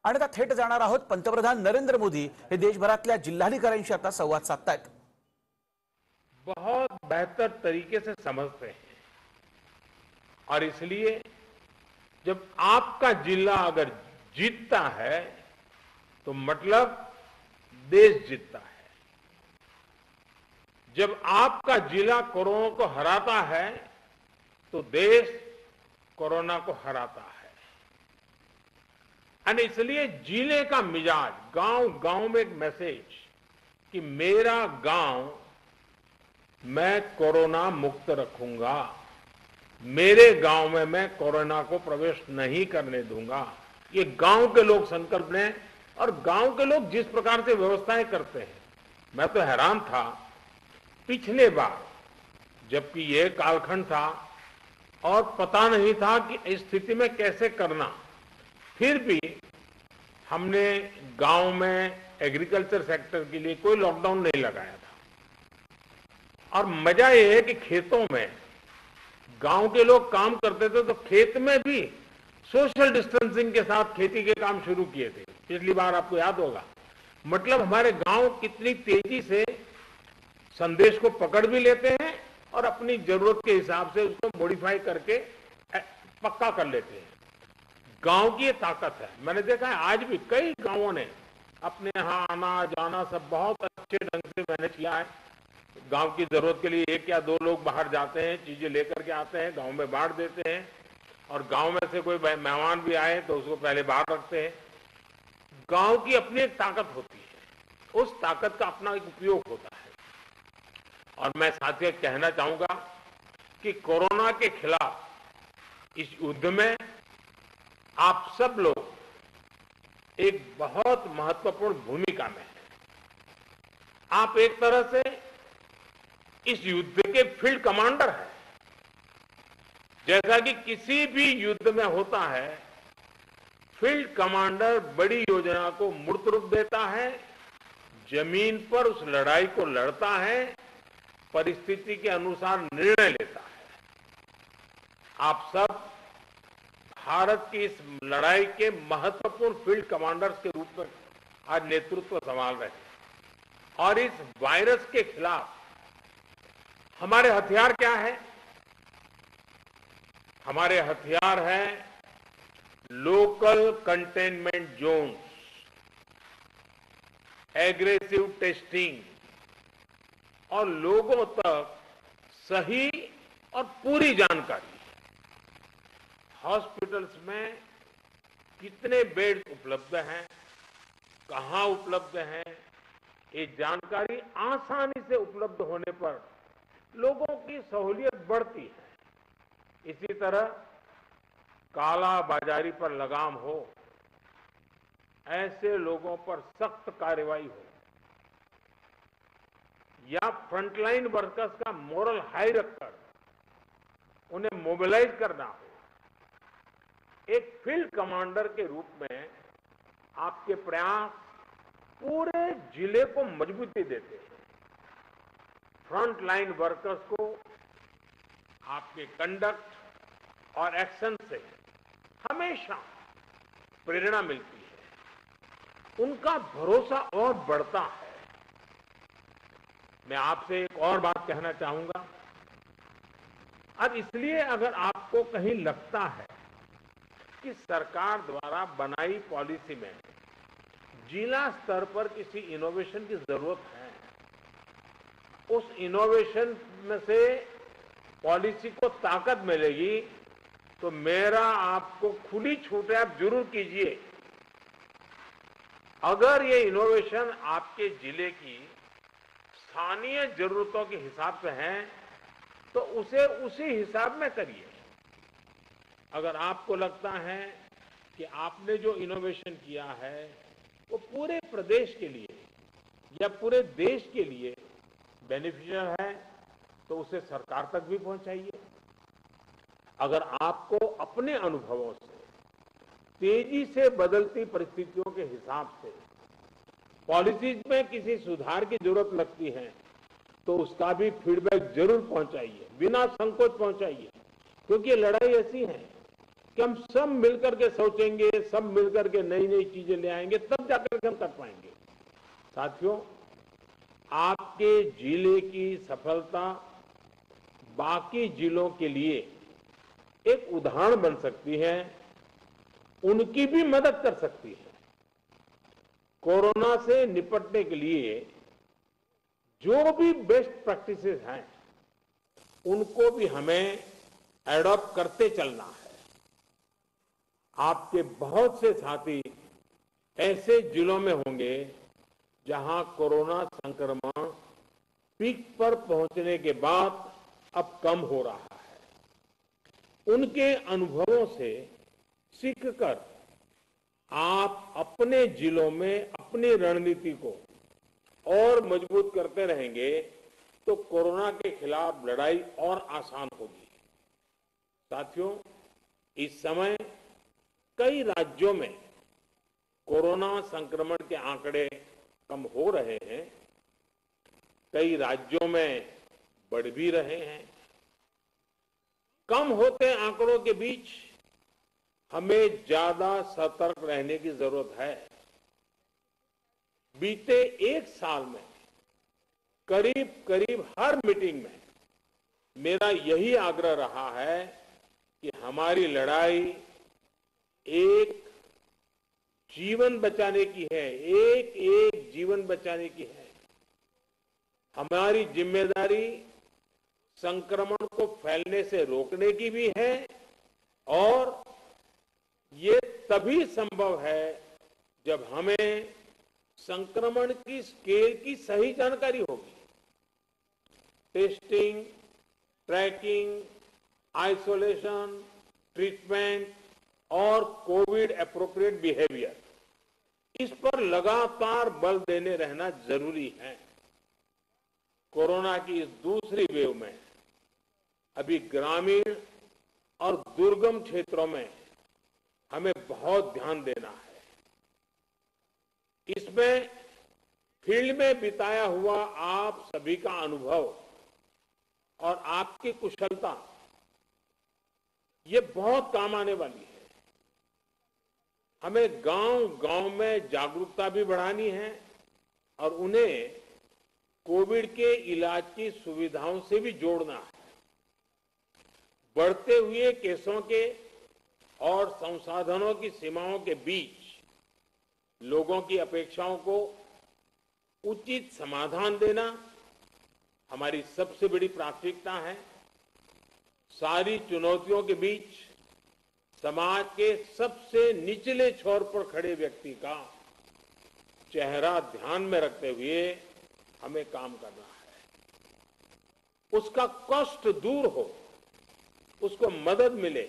आणि आता थेट जाणार आहोत पंतप्रधान नरेंद्र मोदी हे देशभरातल्या जिल्हाधिकाऱ्यांशी आता संवाद साधतायत। बहुत बेहतर तरीके से समझते हैं और इसलिए जब आपका जिला अगर जीतता है तो मतलब देश जीतता है। जब आपका जिला कोरोना को हराता है तो देश कोरोना को हराता है। और इसलिए जिले का मिजाज, गांव गांव में एक मैसेज कि मेरा गांव मैं कोरोना मुक्त रखूंगा, मेरे गांव में मैं कोरोना को प्रवेश नहीं करने दूंगा, ये गांव के लोग संकल्प लें। और गांव के लोग जिस प्रकार से व्यवस्थाएं करते हैं, मैं तो हैरान था पिछले बार जबकि ये कालखंड था और पता नहीं था कि इस स्थिति में कैसे करना, फिर भी हमने गांव में एग्रीकल्चर सेक्टर के लिए कोई लॉकडाउन नहीं लगाया था। और मजा ये है कि खेतों में गांव के लोग काम करते थे तो खेत में भी सोशल डिस्टेंसिंग के साथ खेती के काम शुरू किए थे। पिछली बार आपको याद होगा। मतलब हमारे गांव कितनी तेजी से संदेश को पकड़ भी लेते हैं और अपनी जरूरत के हिसाब से उसको मॉडिफाई करके पक्का कर लेते हैं। गांव की ये ताकत है। मैंने देखा है आज भी कई गांवों ने अपने यहाँ आना जाना सब बहुत अच्छे ढंग से मैनेज किया है। गांव की जरूरत के लिए एक या दो लोग बाहर जाते हैं, चीजें लेकर के आते हैं, गांव में बांट देते हैं। और गांव में से कोई मेहमान भी आए तो उसको पहले बाहर रखते हैं। गांव की अपनी एक ताकत होती है, उस ताकत का अपना एक उपयोग होता है। और मैं साथियों कहना चाहूंगा कि कोरोना के खिलाफ इस युद्ध में आप सब लोग एक बहुत महत्वपूर्ण भूमिका में हैं। आप एक तरह से इस युद्ध के फील्ड कमांडर हैं। जैसा कि किसी भी युद्ध में होता है, फील्ड कमांडर बड़ी योजना को मूर्त रूप देता है, जमीन पर उस लड़ाई को लड़ता है, परिस्थिति के अनुसार निर्णय लेता है। आप सब भारत की इस लड़ाई के महत्वपूर्ण फील्ड कमांडर्स के रूप में आज नेतृत्व संभाल रहे हैं। और इस वायरस के खिलाफ हमारे हथियार क्या है? हमारे हथियार हैं local containment zones, aggressive testing और लोगों तक सही और पूरी जानकारी। हॉस्पिटल्स में कितने बेड उपलब्ध हैं, कहां उपलब्ध हैं, ये जानकारी आसानी से उपलब्ध होने पर लोगों की सहूलियत बढ़ती है। इसी तरह काला बाजारी पर लगाम हो, ऐसे लोगों पर सख्त कार्रवाई हो, या फ्रंटलाइन वर्कर्स का मोरल हाई रखकर उन्हें मोबिलाइज करना हो। एक फील्ड कमांडर के रूप में आपके प्रयास पूरे जिले को मजबूती देते हैं। फ्रंटलाइन वर्कर्स को आपके कंडक्ट और एक्शन से हमेशा प्रेरणा मिलती है, उनका भरोसा और बढ़ता है। मैं आपसे एक और बात कहना चाहूंगा। अब इसलिए अगर आपको कहीं लगता है कि सरकार द्वारा बनाई पॉलिसी में जिला स्तर पर किसी इनोवेशन की जरूरत है, उस इनोवेशन में से पॉलिसी को ताकत मिलेगी, तो मेरा आपको खुली छूट है, आप जरूर कीजिए। अगर ये इनोवेशन आपके जिले की स्थानीय जरूरतों के हिसाब से है तो उसे उसी हिसाब में करिए। अगर आपको लगता है कि आपने जो इनोवेशन किया है वो पूरे प्रदेश के लिए या पूरे देश के लिए बेनिफिशियल है, तो उसे सरकार तक भी पहुंचाइए। अगर आपको अपने अनुभवों से तेजी से बदलती परिस्थितियों के हिसाब से पॉलिसीज में किसी सुधार की जरूरत लगती है, तो उसका भी फीडबैक जरूर पहुंचाइए, बिना संकोच पहुंचाइए। क्योंकि ये लड़ाई ऐसी है कि हम सब मिलकर के सोचेंगे, सब मिलकर के नई नई चीजें ले आएंगे, तब जाकर के हम कर पाएंगे। साथियों, आपके जिले की सफलता बाकी जिलों के लिए एक उदाहरण बन सकती है, उनकी भी मदद कर सकती है। कोरोना से निपटने के लिए जो भी बेस्ट प्रैक्टिसेस हैं, उनको भी हमें एडॉप्ट करते चलना है। आपके बहुत से साथी ऐसे जिलों में होंगे जहां कोरोना संक्रमण पीक पर पहुंचने के बाद अब कम हो रहा है। उनके अनुभवों से सीखकर आप अपने जिलों में अपनी रणनीति को और मजबूत करते रहेंगे तो कोरोना के खिलाफ लड़ाई और आसान होगी। साथियों, इस समय कई राज्यों में कोरोना संक्रमण के आंकड़े कम हो रहे हैं, कई राज्यों में बढ़ भी रहे हैं। कम होते आंकड़ों के बीच हमें ज्यादा सतर्क रहने की जरूरत है। बीते एक साल में करीब करीब हर मीटिंग में मेरा यही आग्रह रहा है कि हमारी लड़ाई एक जीवन बचाने की है, एक एक जीवन बचाने की है। हमारी जिम्मेदारी संक्रमण को फैलने से रोकने की भी है और ये तभी संभव है जब हमें संक्रमण की स्केल की सही जानकारी होगी। टेस्टिंग, ट्रैकिंग, आइसोलेशन, ट्रीटमेंट और कोविड एप्रोप्रिएट बिहेवियर, इस पर लगातार बल देने रहना जरूरी है। कोरोना की इस दूसरी वेव में अभी ग्रामीण और दुर्गम क्षेत्रों में हमें बहुत ध्यान देना है। इसमें फील्ड में बिताया हुआ आप सभी का अनुभव और आपकी कुशलता ये बहुत काम आने वाली है। हमें गांव-गांव में जागरूकता भी बढ़ानी है और उन्हें कोविड के इलाज की सुविधाओं से भी जोड़ना है। बढ़ते हुए केसों के और संसाधनों की सीमाओं के बीच लोगों की अपेक्षाओं को उचित समाधान देना हमारी सबसे बड़ी प्राथमिकता है। सारी चुनौतियों के बीच समाज के सबसे निचले छोर पर खड़े व्यक्ति का चेहरा ध्यान में रखते हुए हमें काम करना है। उसका कष्ट दूर हो, उसको मदद मिले,